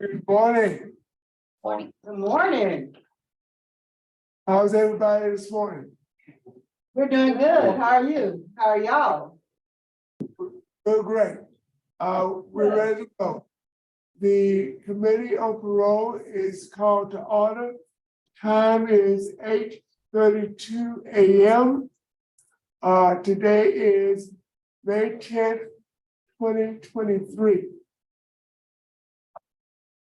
Good morning. Good morning. How's everybody this morning? We're doing good. How are you? How are y'all? Good, great. We're ready to go. The Committee on Parole is called to order. Time is 8:32 a.m. Today is May 10th, 2023.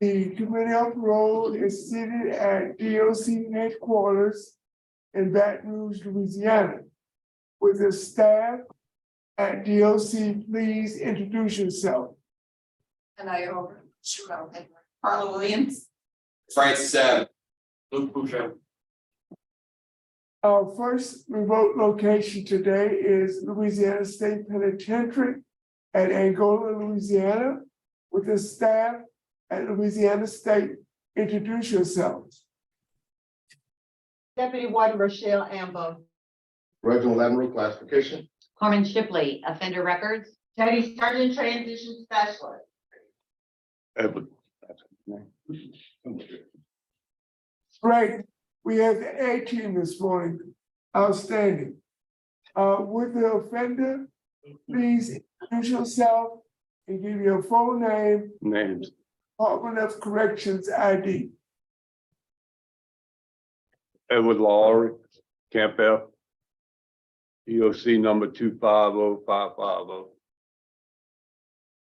The Committee on Parole is seated at DOC headquarters in Baton Rouge, Louisiana. With the staff at DOC, please introduce yourself. And I over, Parole Williams. Francis Luke Boucher. Our first remote location today is Louisiana State Penitentiary at Angola, Louisiana. With the staff at Louisiana State, introduce yourselves. Deputy Warden Rochelle Ambo. Reginald Admiral classification. Carmen Shipley, Offender Records. Teddy Sergeant Transition Specialist. Edward. Great. We have the A team this morning. Outstanding. With the offender, please introduce yourself and give your full name, Names. Department of Corrections ID. Edward Lowery, Campbell. DOC number 250550.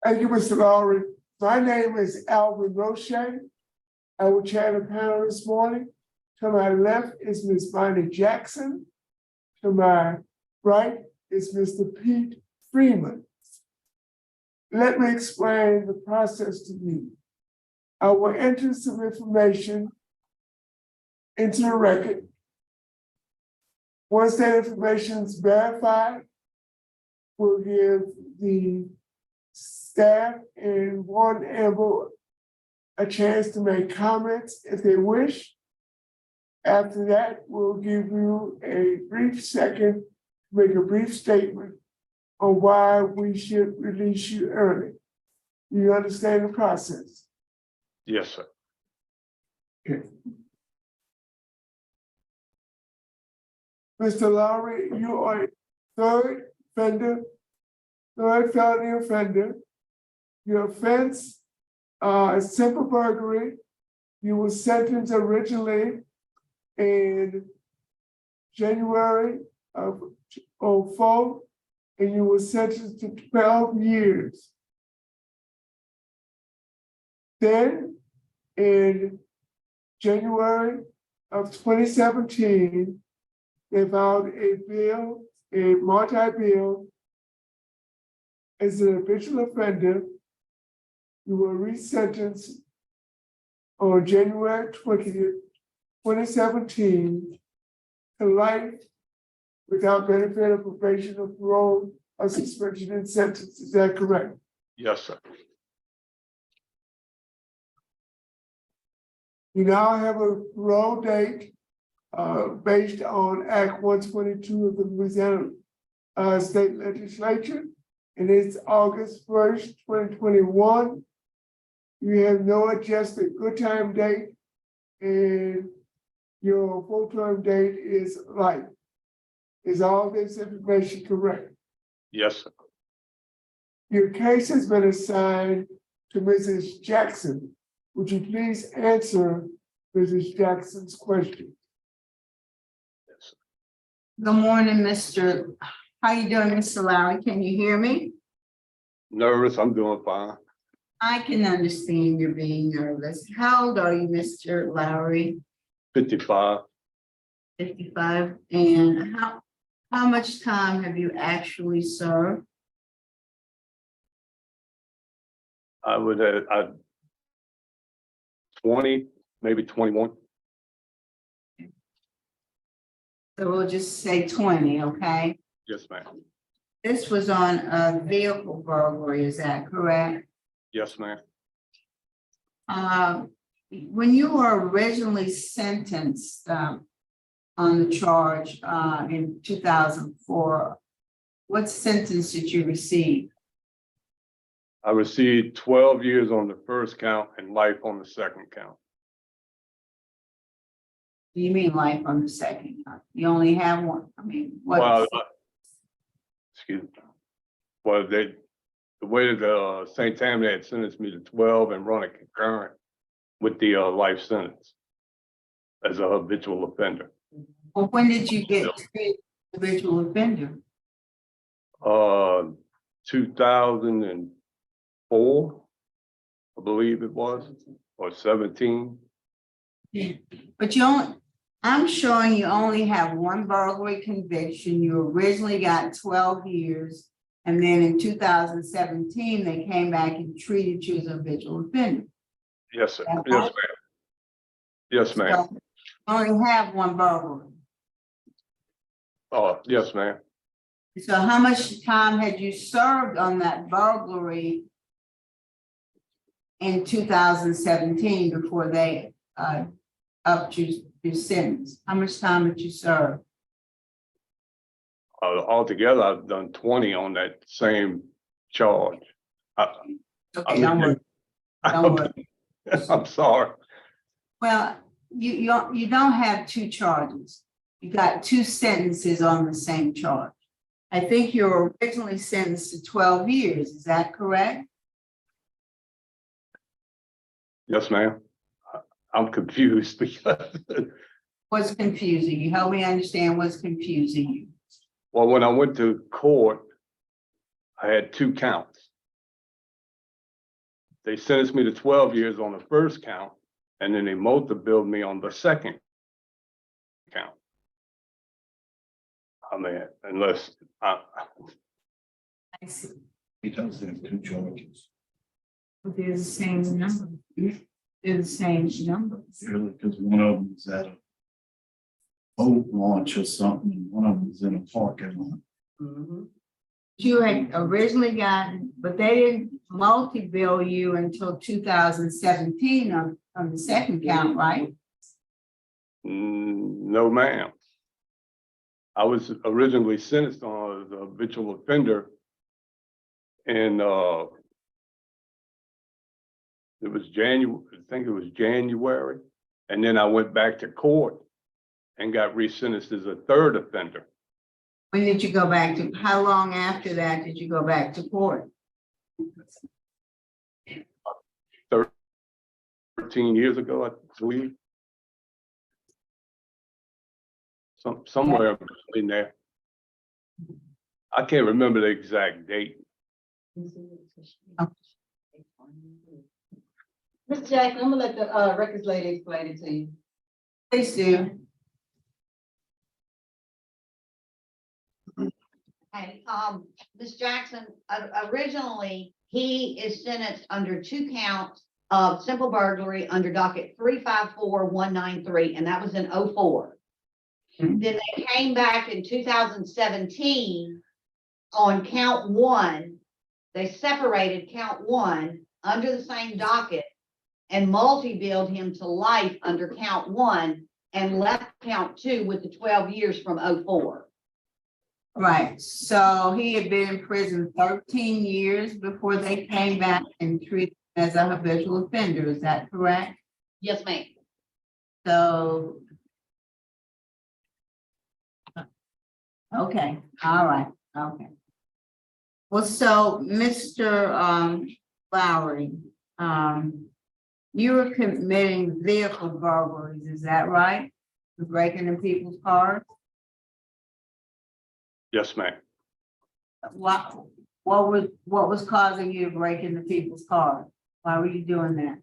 Thank you, Mr. Lowry. My name is Alvin Roche. I will chair the panel this morning. To my left is Ms. Bonnie Jackson. To my right is Mr. Pete Freeman. Let me explain the process to you. I will enter some information into the record. Once that information is verified, we'll give the staff and Warden Amber a chance to make comments if they wish. After that, we'll give you a brief second to make a brief statement on why we should release you early. You understand the process? Yes, sir. Okay. Mr. Lowry, you are a third felony offender. Your offense, is simple burglary. You were sentenced originally in January of 2004, and you were sentenced to 12 years. Then, in January of 2017, they filed a bill, a multi-bill, as an habitual offender. You were resentenced on January 20th, 2017 to life without benefit of probation or parole or suspension and sentence. Is that correct? Yes, sir. You now have a parole date based on Act 122 of the Louisiana State Legislature, and it's August 1st, 2021. You have no adjusted good time date, and your full-term date is life. Is all this information correct? Yes, sir. Your case has been assigned to Mrs. Jackson. Would you please answer Mrs. Jackson's question? Yes, sir. Good morning, Mr. How you doing, Mr. Lowry? Can you hear me? Nervous, I'm doing fine. I can understand you're being nervous. How old are you, Mr. Lowry? 55. 55. And how much time have you actually served? I would have 20, maybe 21. So we'll just say 20, okay? Yes, ma'am. This was on a vehicle burglary, is that correct? Yes, ma'am. When you were originally sentenced on the charge in 2004, what sentence did you receive? I received 12 years on the first count and life on the second count. Do you mean life on the second? You only have one, I mean, Well, what? excuse me. Well, the way that St. Tammany had sentenced me to 12 and run a concurrent with the life sentence as a habitual offender. Well, when did you get to be a habitual offender? 2004, I believe it was, or 17. But you only, I'm showing you only have one burglary conviction. You originally got 12 years. And then in 2017, they came back and treated you as a habitual offender. Yes, sir. Okay. Yes, ma'am. Yes, ma'am. So you only have one burglary. Oh, yes, ma'am. So how much time had you served on that burglary in 2017 before they upped your sentence? How much time had you served? Altogether, I've done 20 on that same charge. Okay, don't worry. Don't worry. I'm sorry. Well, you don't have two charges. You got two sentences on the same charge. I think you were originally sentenced to 12 years. Is that correct? Yes, ma'am. I'm confused because, What's confusing you? Help me understand what's confusing you. well, when I went to court, I had two counts. They sentenced me to 12 years on the first count, and then they multi-billed me on the second count. I mean, unless I see. He does have two charges, They're the same number. They're the same number. really, because one of them is at a boat launch or something, and one of them is in a parking lot. You had originally gotten, but they didn't multi-bill you until 2017 on the second count, right? no, ma'am. I was originally sentenced on as a habitual offender in it was January, I think it was January, and then I went back to court and got resentenced as a third offender. When did you go back to, how long after that did you go back to court? 13 years ago, I believe. Somewhere in there. I can't remember the exact date. Mr. Jackson, I'm gonna let the records lady explain it to you. Please do. Okay, Ms. Jackson, originally, he is sentenced under 2 counts of simple burglary under docket 354193, and that was in 04. Mhm. Then they came back in 2017 on count 1. They separated count 1 under the same docket and multi-billed him to life under count 1 and left count 2 with the 12 years from 04. Right, so he had been in prison 13 years before they came back and treated him as a habitual offender, is that correct? Yes, ma'am. So. Okay, all right, okay. Well, so, Mr. Lowery, you were committing vehicle burglaries, is that right? Breaking in people's cars? Yes, ma'am. What was causing you to break into people's cars? Why were you doing that?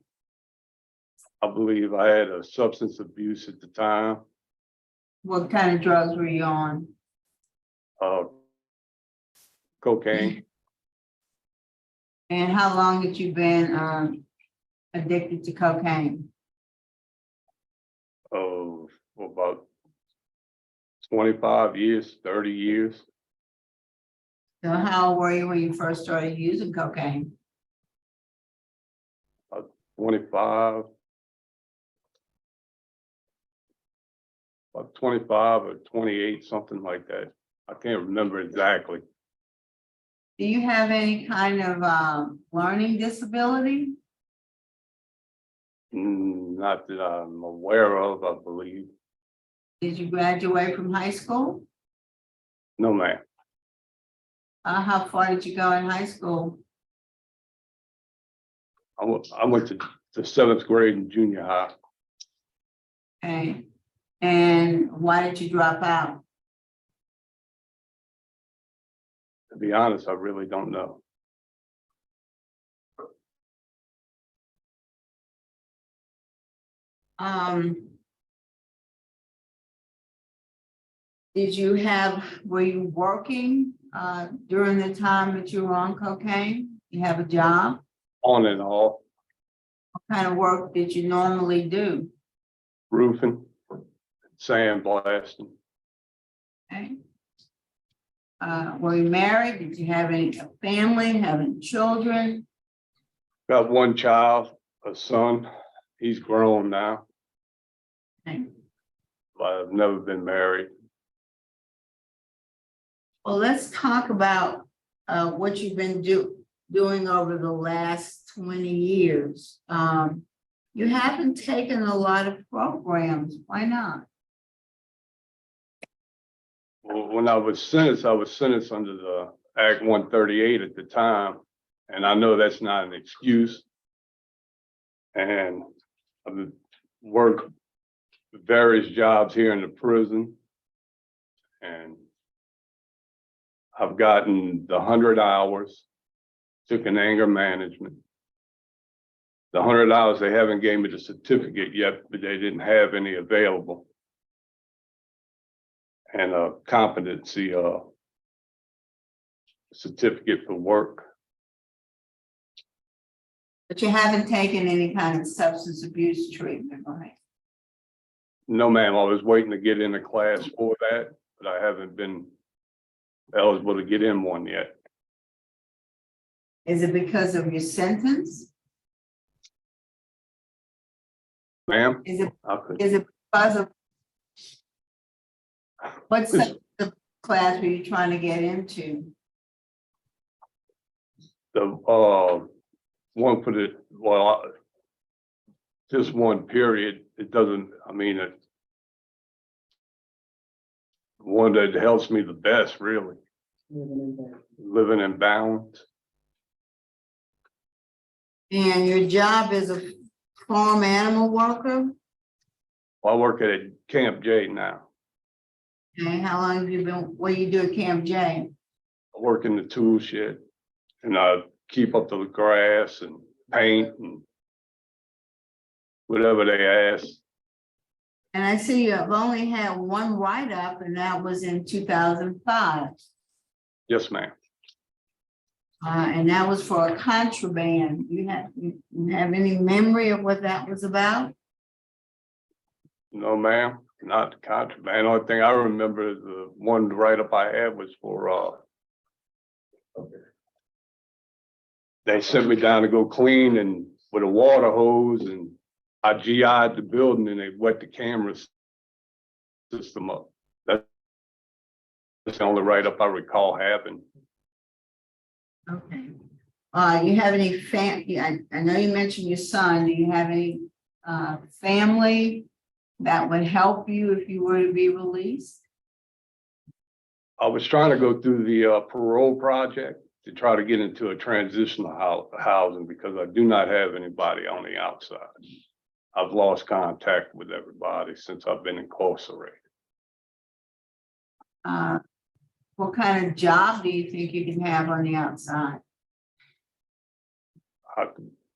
I believe I had a substance abuse at the time. What kind of drugs were you on? Cocaine. And how long had you been addicted to cocaine? Oh, for about 25 years, 30 years. So how old were you when you first started using cocaine? 25. About 25 or 28, something like that. I can't remember exactly. Do you have any kind of learning disability? Not that I'm aware of, I believe. Did you graduate from high school? No, ma'am. How far did you go in high school? I went to the 7th grade in junior high. Okay, and why did you drop out? To be honest, I really don't know. Were you working during the time that you were on cocaine? You have a job? On and off, What kind of work did you normally do? roofing, sandblasting. Okay. Were you married? Did you have a family, having children? Got one child, a son. He's grown now, Okay. but I've never been married. Well, let's talk about what you've been doing over the last 20 years. You haven't taken a lot of programs. Why not? Well, when I was sentenced under the Act 138 at the time, and I know that's not an excuse. And I've worked various jobs here in the prison, and I've gotten the 100 hours, took an anger management. The 100 hours, they haven't gave me the certificate yet, but they didn't have any available. And a competency certificate for work. But you haven't taken any kind of substance abuse treatment, right? No, ma'am, I was waiting to get in a class for that, but I haven't been eligible to get in one yet. Is it because of your sentence? Ma'am? Is it I could, because of what section of class were you trying to get into? the one for the, well, just one period, it doesn't, I mean, it one that helps me the best, really, living in balance. And your job is a farm animal worker? I work at a Camp J now. Okay, how long have you been, what do you do at Camp J? I work in the tool shed and I keep up the grass and paint and whatever they ask. And I see you have only had one write-up, and that was in 2005. Yes, ma'am. And that was for a contraband. You have any memory of what that was about? No, ma'am, not the contraband. Only thing I remember is the one write-up I had was for, they sent me down to go clean and with a water hose, and I GI'd the building and they wet the camera system up. That's the only write-up I recall having. Okay. You have any I know you mentioned your son. Do you have any family that would help you if you were to be released? I was trying to go through the parole project to try to get into a transitional housing because I do not have anybody on the outside. I've lost contact with everybody since I've been incarcerated. What kind of job do you think you can have on the outside?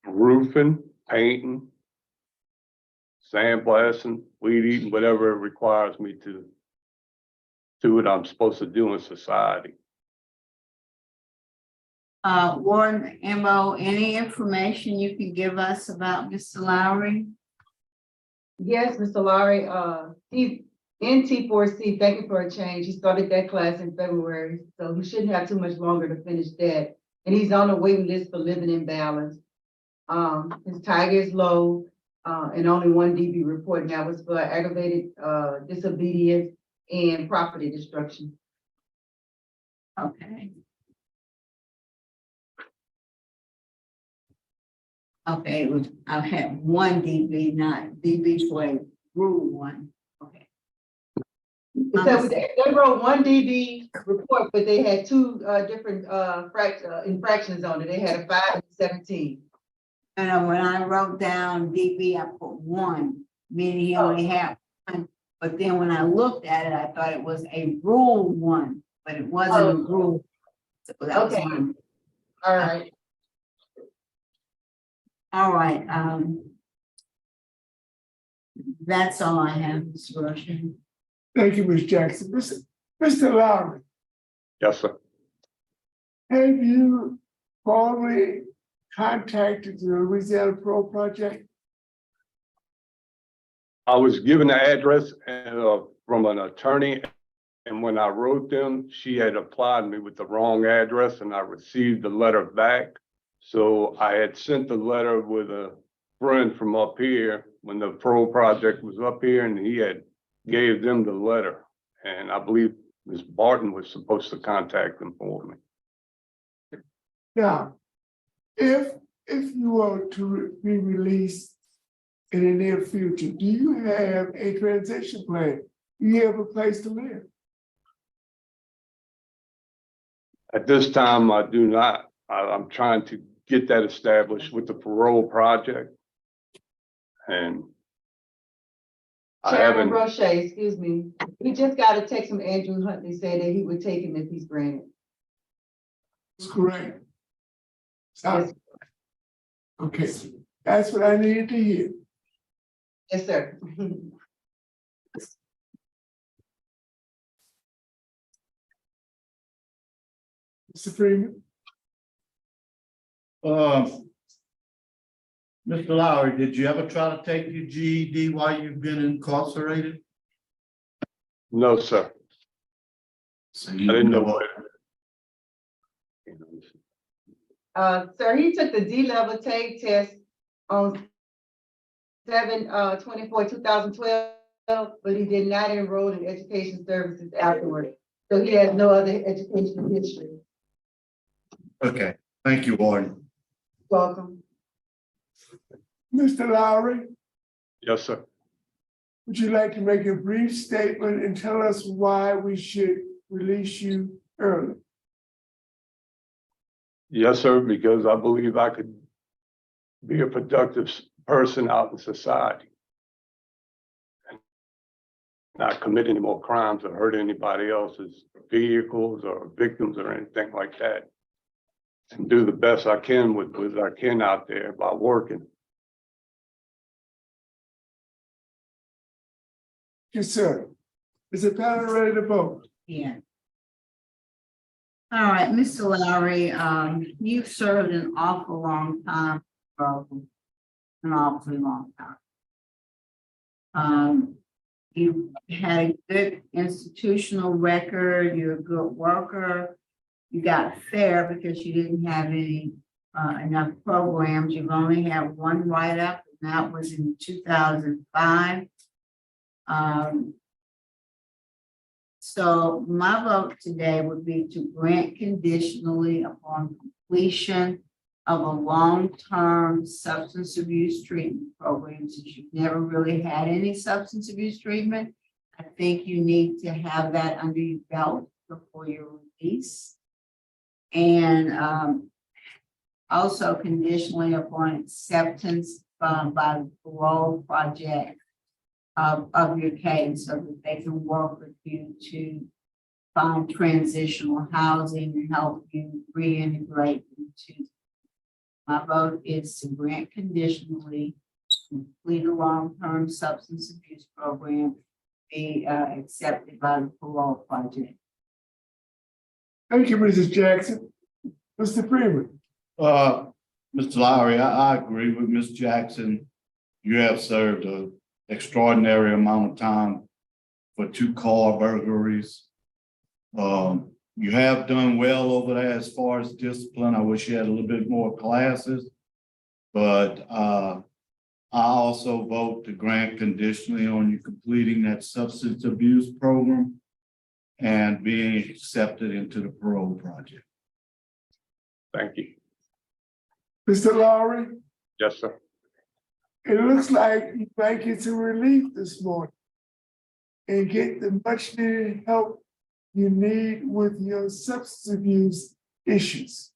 Roofing, painting, sandblasting, weed eating, whatever it requires me to do what I'm supposed to do in society. Warren Mo, any information you can give us about Mr. Lowery? Yes, Mr. Lowery, he's in T4C. Thank you for a change. He started that class in February, so he shouldn't have too much longer to finish that. And he's on the waiting list for living in balance. His tiger is low, and only one DB report, and that was for aggravated disobedience and property destruction. Okay. Okay, it was, I've had one DB, not DB for a rule one. Okay. So they wrote one DB report, but they had two different infractions on it. They had a 5 and 17. And when I wrote down DB, I put one, meaning he only had one. But then when I looked at it, I thought it was a rule one, but it wasn't a rule. So that was Okay. one. All right. All right, that's all I have, Mr. Rushing. Thank you, Ms. Jackson. Mr. Lowry, Yes, sir. have you formally contacted the Louisiana Pro Project? I was given the address and, from an attorney, and when I wrote them, she had applied me with the wrong address, and I received the letter back. So I had sent the letter with a friend from up here when the Pro Project was up here, and he had gave them the letter. And I believe Ms. Barton was supposed to contact them for me. Now, if you were to be released in the near future, do you have a transition plan? Do you have a place to live? At this time, I do not. I'm trying to get that established with the Parole Project. And I Chairman haven't, Roche, excuse me. We just got a text from Andrew Huntley saying that he would take him if he's granted. That's correct. Yes, Okay, that's what I needed to hear. yes, sir. Mr. Freeman? Mr. Lowery, did you ever try to take your GED while you've been incarcerated? no, sir. So I you didn't know never- what. Sir, he took the D-level TAPE test on 7/24/2012, but he did not enroll in education services afterwards. So he has no other educational history. Okay, thank you, Warden. Welcome. Mr. Lowry, Yes, sir. would you like to make a brief statement and tell us why we should release you early? Yes, sir, because I believe I could be a productive person out in society. And not commit any more crimes or hurt anybody else's vehicles or victims or anything like that. And do the best I can with what I can out there by working. Yes, sir. Is the panel ready to vote? Yeah. All right, Mr. Lowry, you've served an awful long time, an awfully long time. You had a good institutional record, you're a good worker. You got fair because you didn't have any enough programs. You've only had one write-up, and that was in 2005. So my vote today would be to grant conditionally upon completion of a long-term substance abuse treatment program. Since you've never really had any substance abuse treatment, I think you need to have that under your belt before your release. And also conditionally upon acceptance by the Parole Project of your case, so that they can work with you to find transitional housing and help you reintegrate into. My vote is to grant conditionally, complete a long-term substance abuse program, be accepted by the Parole Project. Thank you, Mrs. Jackson. Mr. Freeman? Mr. Lowry, I agree with Ms. Jackson. You have served an extraordinary amount of time for 2 car burglaries. You have done well over there as far as discipline. I wish you had a little bit more classes. But I also vote to grant conditionally on you completing that substance abuse program and being accepted into the Parole Project. Thank you. Mr. Lowry? Yes, sir. It looks like you might get some relief this morning and get the much needed help you need with your substance abuse issues.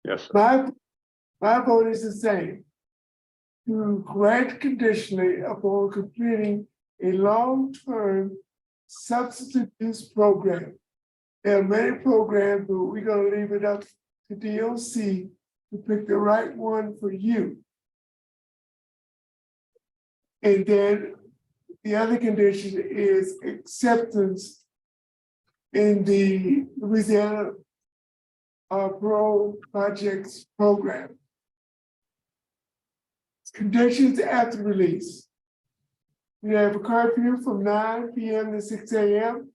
Yes, sir. My vote is the same. To grant conditionally upon completing a long-term substance abuse program. There are many programs, but we're gonna leave it up to DOC to pick the right one for you. And then the other condition is acceptance in the Louisiana Parole Projects Program. Conditions after release. We have a curfew from 9 p.m. to 6 a.m.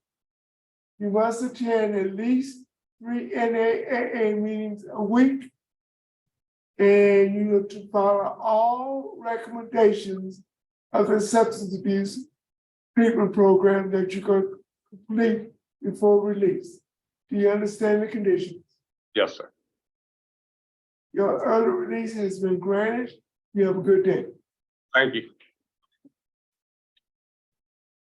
You must attend at least 3 NAAA meetings a week. And you have to follow all recommendations of the substance abuse treatment program that you're going to complete before release. Do you understand the conditions? Yes, sir. Your early release has been granted. You have a good day. Thank you.